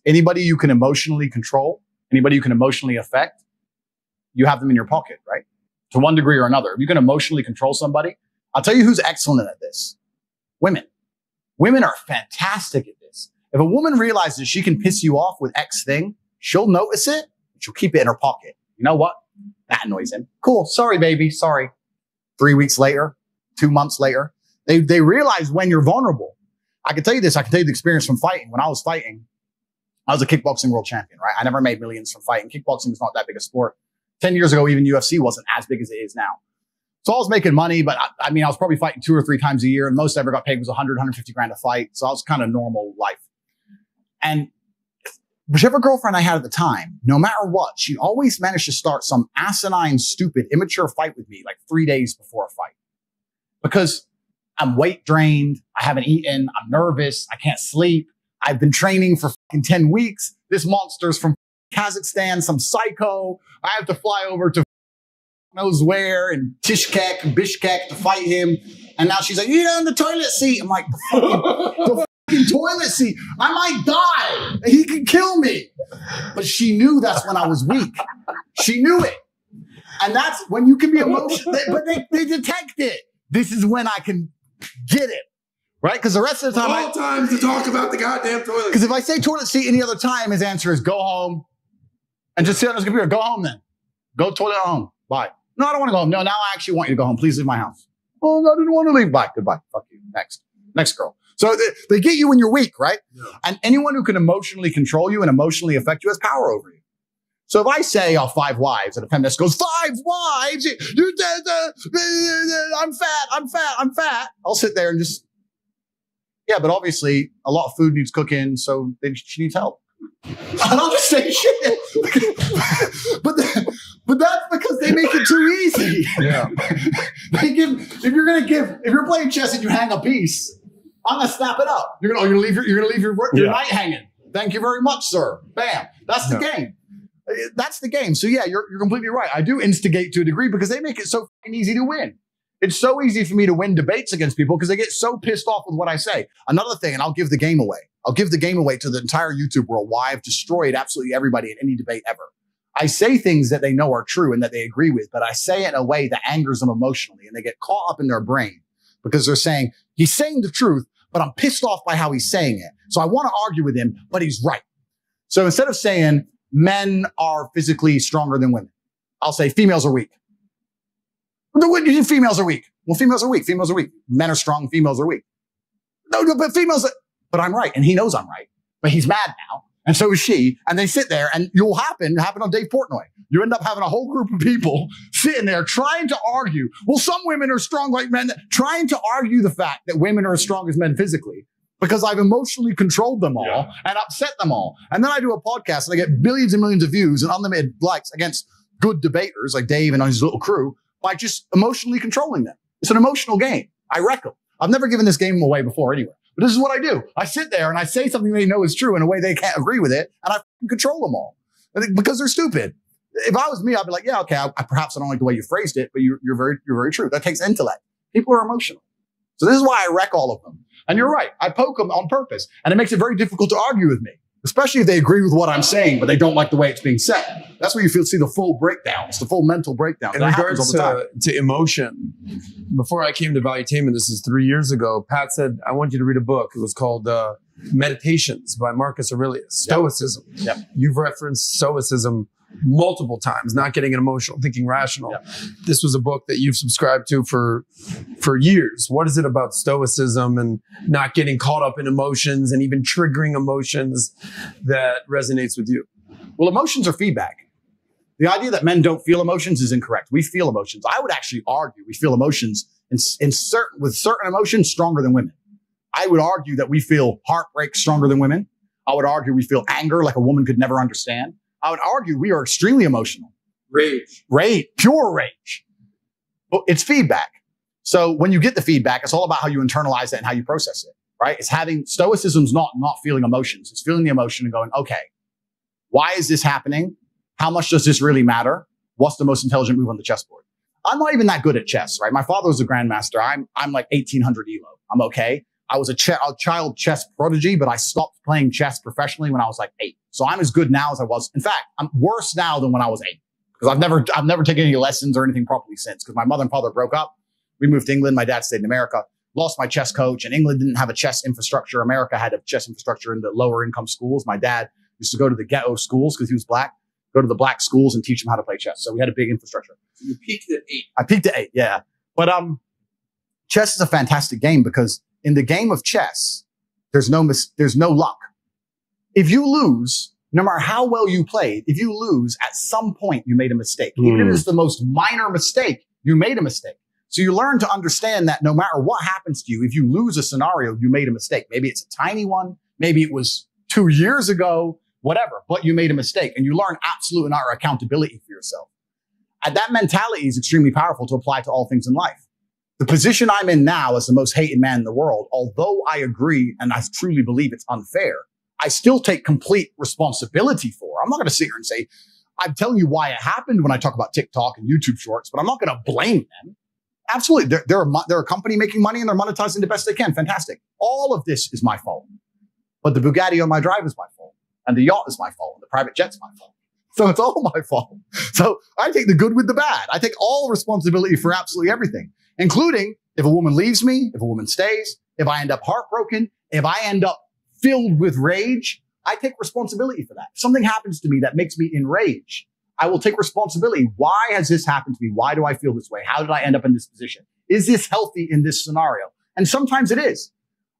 Anybody you can emotionally control, anybody you can emotionally affect, you have them in your pocket, right? To one degree or another. If you can emotionally control somebody, I'll tell you who's excellent at this. Women. Women are fantastic at this. If a woman realizes she can piss you off with X thing, she'll notice it, and she'll keep it in her pocket. You know what? That annoys him. Cool. Sorry, baby. Sorry. 3 weeks later, 2 months later, they realize when you're vulnerable. I can tell you this. I can tell you the experience from fighting. When I was fighting, I was a kickboxing world champion, right? I never made millions from fighting. Kickboxing was not that big a sport. 10 years ago, even UFC wasn't as big as it is now. So I was making money, but I mean, I was probably fighting 2 or 3 times a year. And most I ever got paid was 100, 150 grand a fight. So I was kind of normal life. And whichever girlfriend I had at the time, no matter what, she always managed to start some asinine, stupid, immature fight with me like 3 days before a fight. Because I'm weight drained. I haven't eaten. I'm nervous. I can't sleep. I've been training for fucking 10 weeks. This monster's from Kazakhstan, some psycho. I have to fly over to knows where and Tishkek and Bishkek to fight him. And now she's like, you're on the toilet seat. I'm like, the fucking toilet seat. I might die. He could kill me. But she knew that's when I was weak. She knew it. And that's when you can be emotional. But they detect it. This is when I can get it. Right? Because the rest of the time, all times to talk about the goddamn toilet. Because if I say toilet seat any other time, his answer is go home and just sit on his computer. Go home then. Go toilet at home. Bye. No, I don't want to go home. No, now I actually want you to go home. Please leave my house. Oh, I didn't want to leave. Bye. Goodbye. Fuck you. Next girl. So they get you when you're weak, right? Yeah. And anyone who can emotionally control you and emotionally affect you has power over you. So if I say, 5 wives, and a feminist goes, 5 wives, I'm fat. I'll sit there and just, yeah, but obviously a lot of food needs cooking, so she needs help. And I'll just say shit. but that's because they make it too easy. Yeah. If you're playing chess and you hang a piece, I'm gonna snap it up. You're gonna leave your knight hanging. Thank you very much, sir. Bam. That's the game. That's the game. So yeah, you're completely right. I do instigate to a degree because they make it so fucking easy to win. It's so easy for me to win debates against people because they get so pissed off with what I say. Another thing, and I'll give the game away. I'll give the game away to the entire YouTube world why I've destroyed absolutely everybody in any debate ever. I say things that they know are true and that they agree with, but I say it in a way that angers them emotionally and they get caught up in their brain because they're saying, he's saying the truth, but I'm pissed off by how he's saying it. So I want to argue with him, but he's right. So instead of saying men are physically stronger than women, I'll say females are weak. Females are weak. Well, females are weak. Females are weak. Men are strong. Females are weak. No, but females are, but I'm right. And he knows I'm right, but he's mad now. And so is she. And they sit there and you'll happen on Dave Portnoy. You end up having a whole group of people sitting there trying to argue. Well, some women are strong like men, trying to argue the fact that women are as strong as men physically because I've emotionally controlled them all and upset them all. And then I do a podcast and I get billions and millions of views and unlimited likes against good debaters like Dave and his little crew by just emotionally controlling them. It's an emotional game. I wreck them. I've never given this game away before anywhere. But this is what I do. I sit there and I say something they know is true in a way they can't agree with it, and I control them all because they're stupid. If I was me, I'd be like, yeah, okay, perhaps I don't like the way you phrased it, but you're very true. That takes intellect. People are emotional. So this is why I wreck all of them. And you're right. I poke them on purpose, and it makes it very difficult to argue with me, especially if they agree with what I'm saying, but they don't like the way it's being said. That's where you see the full breakdowns, the full mental breakdown. In regards to emotion, before I came to Valuetainment, this is 3 years ago, Pat said, I want you to read a book. It was called Meditations by Marcus Aurelius, Stoicism. Yep. You've referenced Stoicism multiple times, not getting emotional, thinking rational. Yep. This was a book that you've subscribed to for years. What is it about Stoicism and not getting caught up in emotions and even triggering emotions that resonates with you? Well, emotions are feedback. The idea that men don't feel emotions is incorrect. We feel emotions. I would actually argue we feel emotions with certain emotions stronger than women. I would argue that we feel heartbreak stronger than women. I would argue we feel anger like a woman could never understand. I would argue we are extremely emotional. Rage, pure rage. But it's feedback. So when you get the feedback, it's all about how you internalize it and how you process it, right? It's Stoicism's not feeling emotions. It's feeling the emotion and going, okay, why is this happening? How much does this really matter? What's the most intelligent move on the chessboard? I'm not even that good at chess, right? My father was a grandmaster. I'm like 1800 ELO. I'm okay. I was a child chess prodigy, but I stopped playing chess professionally when I was like 8. So I'm as good now as I was. In fact, I'm worse now than when I was 8 because I've never taken any lessons or anything properly since because my mother and father broke up. We moved to England. My dad stayed in America. Lost my chess coach, and England didn't have a chess infrastructure. America had a chess infrastructure in the lower income schools. My dad used to go to the ghetto schools because he was black, go to the black schools and teach them how to play chess. So we had a big infrastructure. So you peaked at 8. I peaked at 8, yeah. But chess is a fantastic game because in the game of chess, there's no luck. If you lose, no matter how well you played, if you lose, at some point you made a mistake. Even if it's the most minor mistake, you made a mistake. So you learn to understand that no matter what happens to you, if you lose a scenario, you made a mistake. Maybe it's a tiny one. Maybe it was 2 years ago, whatever, but you made a mistake and you learn absolute and utter accountability for yourself. And that mentality is extremely powerful to apply to all things in life. The position I'm in now as the most hated man in the world, although I agree and I truly believe it's unfair, I still take complete responsibility for. I'm not going to sit here and say, I'm telling you why it happened when I talk about TikTok and YouTube shorts, but I'm not going to blame them. Absolutely. They're a company making money and they're monetizing the best they can. Fantastic. All of this is my fault. But the Bugatti on my drive is my fault. And the yacht is my fault. And the private jet's my fault. So it's all my fault. So I take the good with the bad. I take all responsibility for absolutely everything, including if a woman leaves me, if a woman stays, if I end up heartbroken, if I end up filled with rage, I take responsibility for that. If something happens to me that makes me enraged, I will take responsibility. Why has this happened to me? Why do I feel this way? How did I end up in this position? Is this healthy in this scenario? And sometimes it is.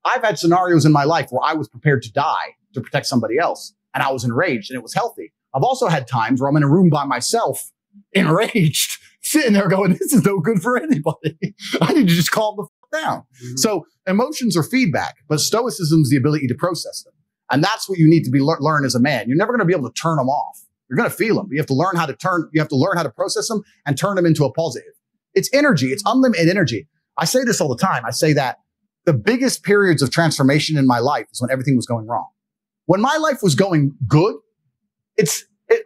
I've had scenarios in my life where I was prepared to die to protect somebody else, and I was enraged, and it was healthy. I've also had times where I'm in a room by myself, enraged, sitting there going, this is no good for anybody. I need to just calm the fuck down. So emotions are feedback, but stoicism is the ability to process them. And that's what you need to learn as a man. You're never going to be able to turn them off. You're going to feel them. You have to learn how to process them and turn them into a positive. It's energy. It's unlimited energy. I say this all the time. I say that the biggest periods of transformation in my life is when everything was going wrong. When my life was going good,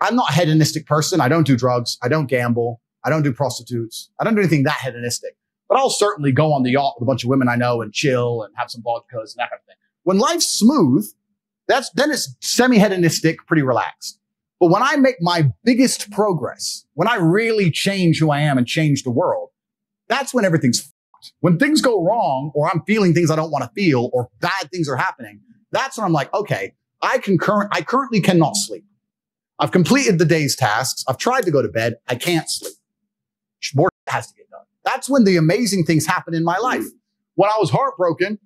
I'm not a hedonistic person. I don't do drugs. I don't gamble. I don't do prostitutes. I don't do anything that hedonistic. But I'll certainly go on the yacht with a bunch of women I know and chill and have some vodkas and that kind of thing. When life's smooth, then it's semi-hedonistic, pretty relaxed. But when I make my biggest progress, when I really change who I am and change the world, that's when everything's fucked. When things go wrong or I'm feeling things I don't want to feel or bad things are happening, that's when I'm like, okay, I currently cannot sleep. I've completed the day's tasks. I've tried to go to bed. I can't sleep. More has to get done. That's when the amazing things happen in my life. When I was heartbroken,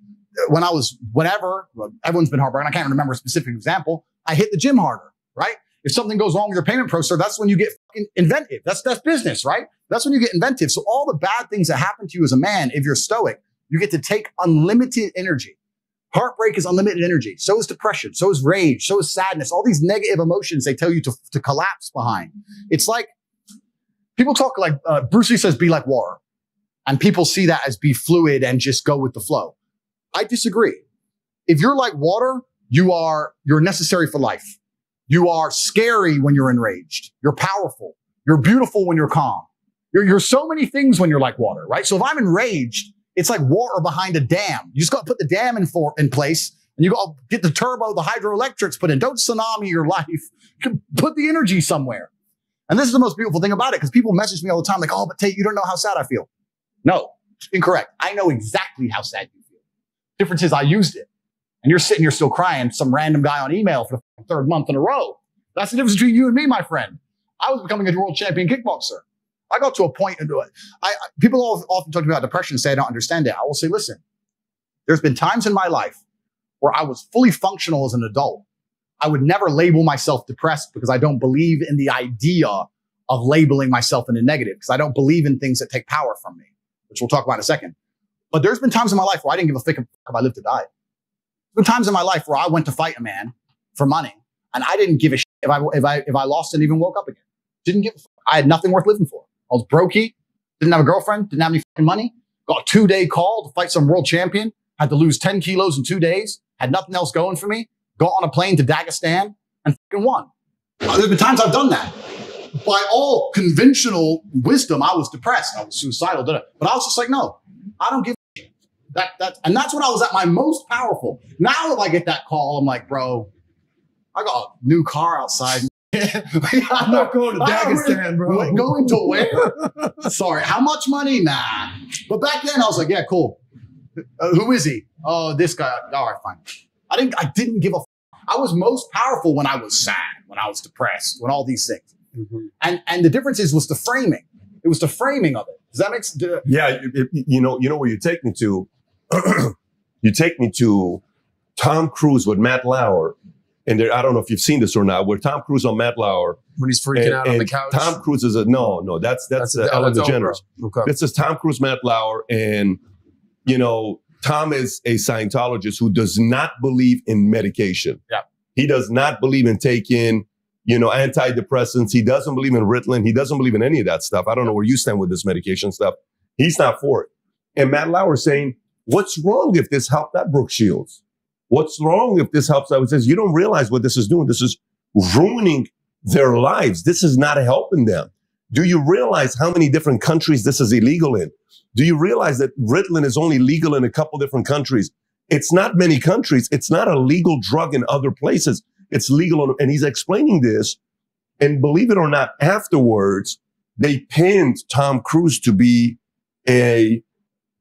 when I was whatever, everyone's been heartbroken. I can't remember a specific example. I hit the gym harder, right? If something goes wrong with your payment processor, that's when you get fucking inventive. That's business, right? That's when you get inventive. So all the bad things that happen to you as a man, if you're stoic, you get to take unlimited energy. Heartbreak is unlimited energy. So is depression. So is rage. So is sadness. All these negative emotions they tell you to collapse behind. It's like people talk like Bruce Lee says, be like water. And people see that as be fluid and just go with the flow. I disagree. If you're like water, you're necessary for life. You are scary when you're enraged. You're powerful. You're beautiful when you're calm. You're so many things when you're like water, right? So if I'm enraged, it's like water behind a dam. You just got to put the dam in place and you got to get the turbo, the hydroelectrics put in. Don't tsunami your life. Put the energy somewhere. And this is the most beautiful thing about it because people message me all the time like, oh, but Tate, you don't know how sad I feel. No, incorrect. I know exactly how sad you feel. Difference is I used it. And you're sitting here still crying, some random guy on email for the third month in a row. That's the difference between you and me, my friend. I was becoming a world champion kickboxer. I got to a point, people often talk about depression and say I don't understand it. I will say, listen, there's been times in my life where I was fully functional as an adult. I would never label myself depressed because I don't believe in the idea of labeling myself in a negative because I don't believe in things that take power from me, which we'll talk about in a second. But there's been times in my life where I didn't give a fuck if I lived or died. There's been times in my life where I went to fight a man for money and I didn't give a shit if I lost and even woke up again. Didn't give a fuck. I had nothing worth living for. I was brokey, didn't have a girlfriend, didn't have any fucking money, got a 2-day call to fight some world champion, had to lose 10 kilos in 2 days, had nothing else going for me, got on a plane to Dagestan and fucking won. There's been times I've done that. By all conventional wisdom, I was depressed. I was suicidal. But I was just like, no, I don't give a shit. And that's when I was at my most powerful. Now if I get that call, I'm like, bro, I got a new car outside. I'm not going to Dagestan, bro. Going to where? Sorry, how much money? Nah. But back then I was like, yeah, cool. Who is he? Oh, this guy. All right, fine. I didn't give a I was most powerful when I was sad, when I was depressed, when all these things. Mm-hmm. And the difference was the framing. It was the framing of it. Does that make sense? Yeah, you know where you take me to? You take me to Tom Cruise with Matt Lauer. And there, I don't know if you've seen this or not, where Tom Cruise on Matt Lauer. When he's freaking out on the couch. Tom Cruise is no, that's Ellen DeGeneres. Okay. This is Tom Cruise, Matt Lauer. And, you know, Tom is a Scientologist who does not believe in medication. Yeah. He does not believe in taking, you know, antidepressants. He doesn't believe in Ritalin. He doesn't believe in any of that stuff. I don't know where you stand with this medication stuff. He's not for it. And Matt Lauer is saying, what's wrong if this helped that Brooke Shields? What's wrong if this helps? I would say, you don't realize what this is doing. This is ruining their lives. This is not helping them. Do you realize how many different countries this is illegal in? Do you realize that Ritalin is only legal in a couple different countries? It's not many countries. It's not a legal drug in other places. It's legal. And he's explaining this. And believe it or not, afterwards, they pinned Tom Cruise to be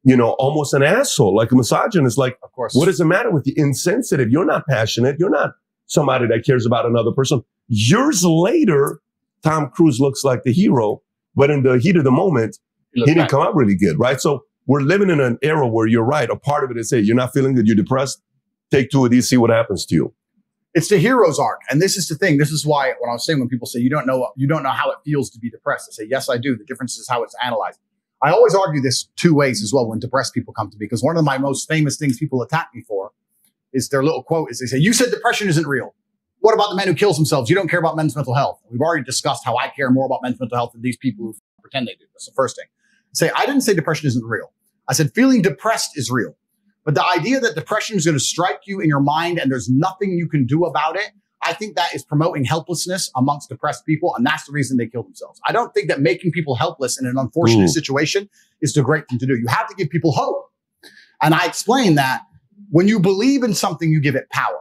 almost an asshole, like a misogynist. Like, of course, what does it matter with you? Insensitive. You're not passionate. You're not somebody that cares about another person. Years later, Tom Cruise looks like the hero, but in the heat of the moment, he didn't come out really good, right? So we're living in an era where you're right. A part of it is, hey, you're not feeling good, you're depressed. Take 2 of these, see what happens to you. It's the hero's arc. And this is the thing. This is why when I was saying, when people say, you don't know how it feels to be depressed, I say, yes, I do. The difference is how it's analyzed. I always argue this 2 ways as well when depressed people come to me, because one of my most famous things people attack me for is their little quote is they say, you said depression isn't real. What about the men who kills themselves? You don't care about men's mental health. We've already discussed how I care more about men's mental health than these people who pretend they do. That's the first thing. Say, I didn't say depression isn't real. I said feeling depressed is real. But the idea that depression is going to strike you in your mind and there's nothing you can do about it, I think that is promoting helplessness amongst depressed people. And that's the reason they kill themselves. I don't think that making people helpless in an unfortunate situation is the great thing to do. You have to give people hope. And I explain that when you believe in something, you give it power.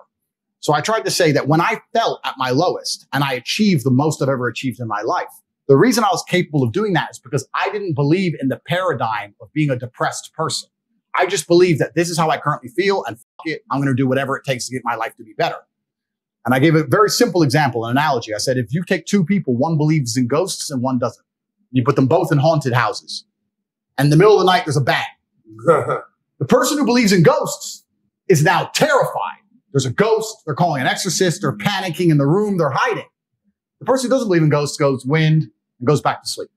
So I tried to say that when I felt at my lowest and I achieved the most I've ever achieved in my life, the reason I was capable of doing that is because I didn't believe in the paradigm of being a depressed person. I just believed that this is how I currently feel and fuck it, I'm going to do whatever it takes to get my life to be better. And I gave a very simple example, an analogy. I said, if you take 2 people, one believes in ghosts and one doesn't. You put them both in haunted houses. And in the middle of the night, there's a bang. The person who believes in ghosts is now terrified. There's a ghost. They're calling an exorcist. They're panicking in the room. They're hiding. The person who doesn't believe in ghosts goes wind and goes back to sleep.